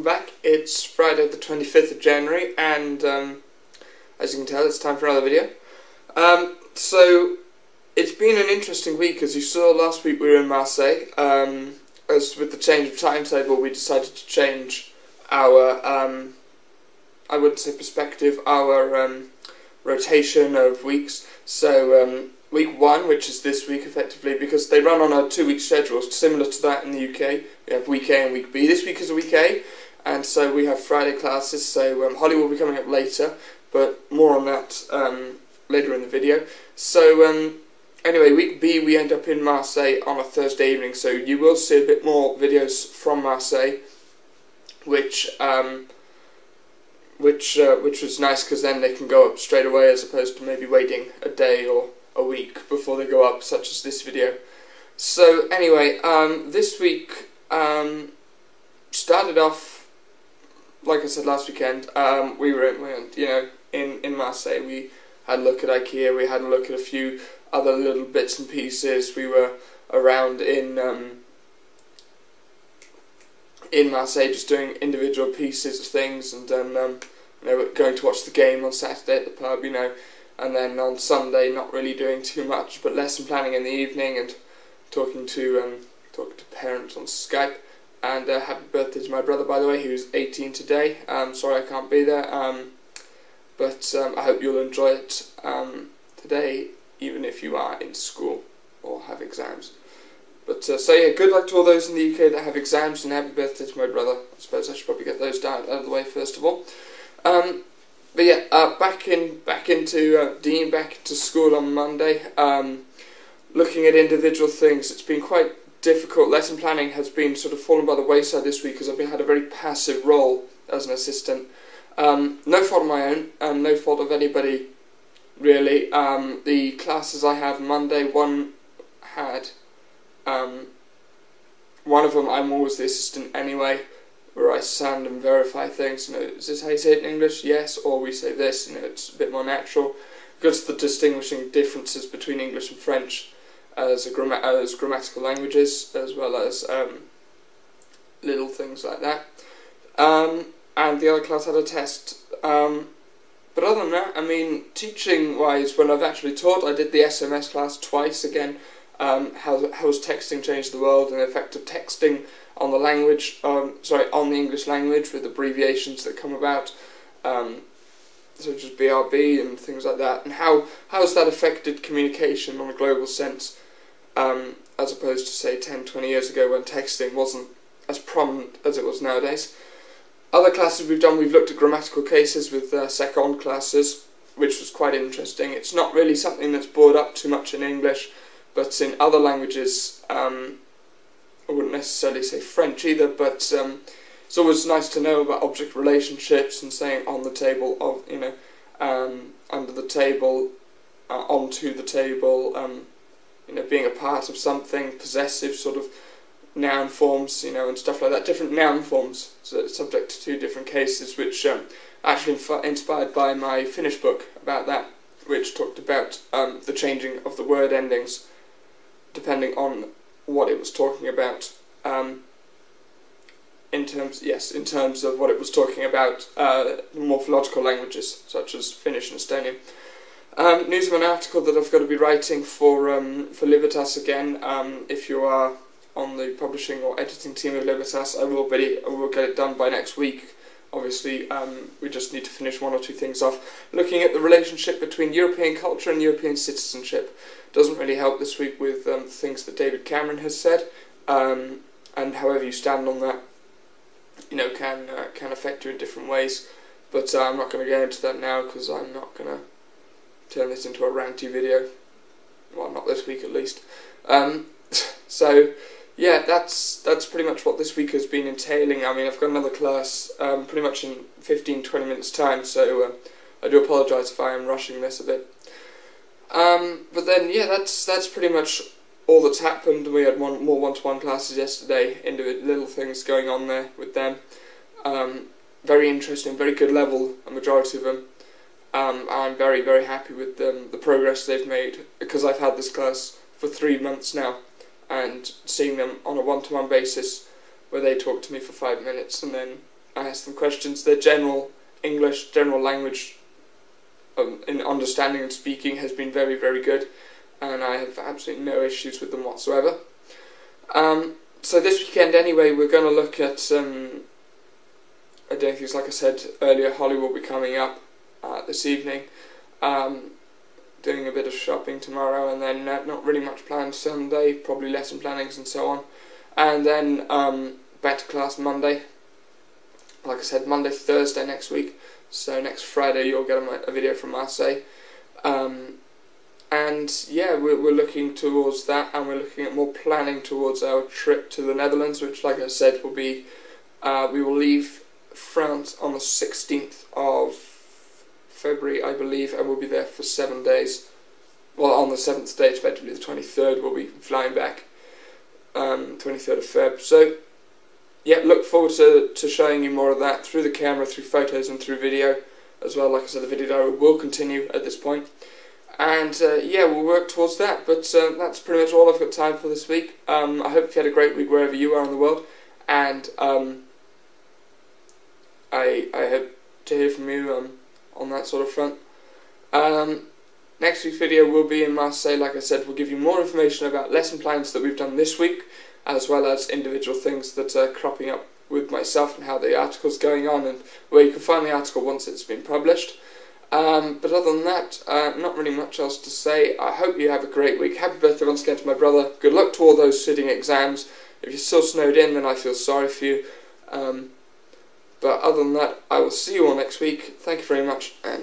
welcome back. It's Friday the 25th of January and as you can tell it's time for another video. So it's been an interesting week. As you saw last week we were in Marseille. As with the change of timetable we decided to change our, I wouldn't say perspective, our rotation of weeks. So week 1, which is this week effectively, because they run on a 2-week schedule similar to that in the UK. We have week A and week B. This week is a week A, and so we have Friday classes, so Holly will be coming up later, but more on that later in the video. So anyway, week B we end up in Marseille on a Thursday evening, so you will see a bit more videos from Marseille, which was nice because then they can go up straight away as opposed to maybe waiting a day or a week before they go up, such as this video. So anyway, this week started off, like I said last weekend, we were in Marseille. We had a look at IKEA, we had a look at a few other little bits and pieces. We were around in Marseille just doing individual pieces of things, and then going to watch the game on Saturday at the pub, and then on Sunday not really doing too much, but lesson planning in the evening and talking to parents on Skype. And happy birthday to my brother, by the way, who's 18 today. Sorry I can't be there, but I hope you'll enjoy it today, even if you are in school or have exams. But so yeah, good luck to all those in the UK that have exams, and happy birthday to my brother. I suppose I should probably get those out of the way first of all. But yeah, back into Dean, back into school on Monday. Looking at individual things, it's been quite difficult. Lesson planning has been sort of fallen by the wayside this week because I've had a very passive role as an assistant. No fault of my own, and no fault of anybody really. The classes I have Monday, one of them I'm always the assistant anyway, where I sound and verify things. Is this how you say it in English? Yes, or we say this. It's a bit more natural. Because the distinguishing differences between English and French as grammatical languages, as well as little things like that. And the other class had a test. But other than that, teaching-wise, when I've actually taught, I did the SMS class twice again. How has texting changed the world, and the effect of texting on the language, on the English language, with abbreviations that come about, such as BRB and things like that, and how has that affected communication on a global sense, as opposed to say 10-20 years ago when texting wasn't as prominent as it was nowadays. Other classes we've done, we've looked at grammatical cases with second classes, which was quite interesting. It's not really something that's brought up too much in English, but in other languages, I wouldn't necessarily say French either, but it's always nice to know about object relationships and saying on the table, under the table, onto the table, being a part of something, possessive sort of noun forms, and stuff like that. Different noun forms, so subject to 2 different cases, which actually inspired by my Finnish book about that, which talked about the changing of the word endings depending on what it was talking about. In terms of what it was talking about, morphological languages such as Finnish and Estonian. News of an article that I've got to be writing for Libertas again. If you are on the publishing or editing team of Libertas, I will get it done by next week. Obviously, we just need to finish 1 or 2 things off. Looking at the relationship between European culture and European citizenship. Doesn't really help this week with things that David Cameron has said, and however you stand on that, can affect you in different ways. But I'm not going to get into that now because I'm not going to turn this into a ranty video. Well, not this week at least. So yeah, that's pretty much what this week has been entailing. I've got another class pretty much in 15-20 minutes time, so I do apologise if I am rushing this a bit. But then yeah, that's pretty much all that's happened. We had more one-to-one classes yesterday, little things going on there with them. Very interesting, very good level, a majority of them. I'm very, very happy with the progress they've made, because I've had this class for 3 months now, and seeing them on a one-to-one basis where they talk to me for 5 minutes and then I ask them questions. Their general English, general language in understanding and speaking has been very, very good, and I have absolutely no issues with them whatsoever. So this weekend anyway, we're going to look at a day things, like I said earlier. Holly will be coming up this evening, doing a bit of shopping tomorrow, and then not really much planned Sunday, probably lesson plannings and so on, and then back to class Monday. Like I said, Monday, Thursday next week, so next Friday you'll get a video from Marseille. And yeah, we're looking towards that, and we're looking at more planning towards our trip to the Netherlands, which, like I said, will be, we will leave France on the 16th of February, I believe, and we'll be there for 7 days. Well, on the 7th day, effectively the 23rd, we'll be flying back, 23rd of Feb. So, yeah, look forward to showing you more of that through the camera, through photos and through video as well. Like I said, the video diary will continue at this point. And yeah, we'll work towards that, but that's pretty much all I've got time for this week. I hope you had a great week wherever you are in the world, and I hope to hear from you on that sort of front. Next week's video will be in Marseille. Like I said, we'll give you more information about lesson plans that we've done this week, as well as individual things that are cropping up with myself and how the article's going on, and where you can find the article once it's been published. But other than that, not really much else to say. I hope you have a great week. Happy birthday once again to my brother. Good luck to all those sitting exams. If you're still snowed in, then I feel sorry for you. But other than that, I will see you all next week. Thank you very much, and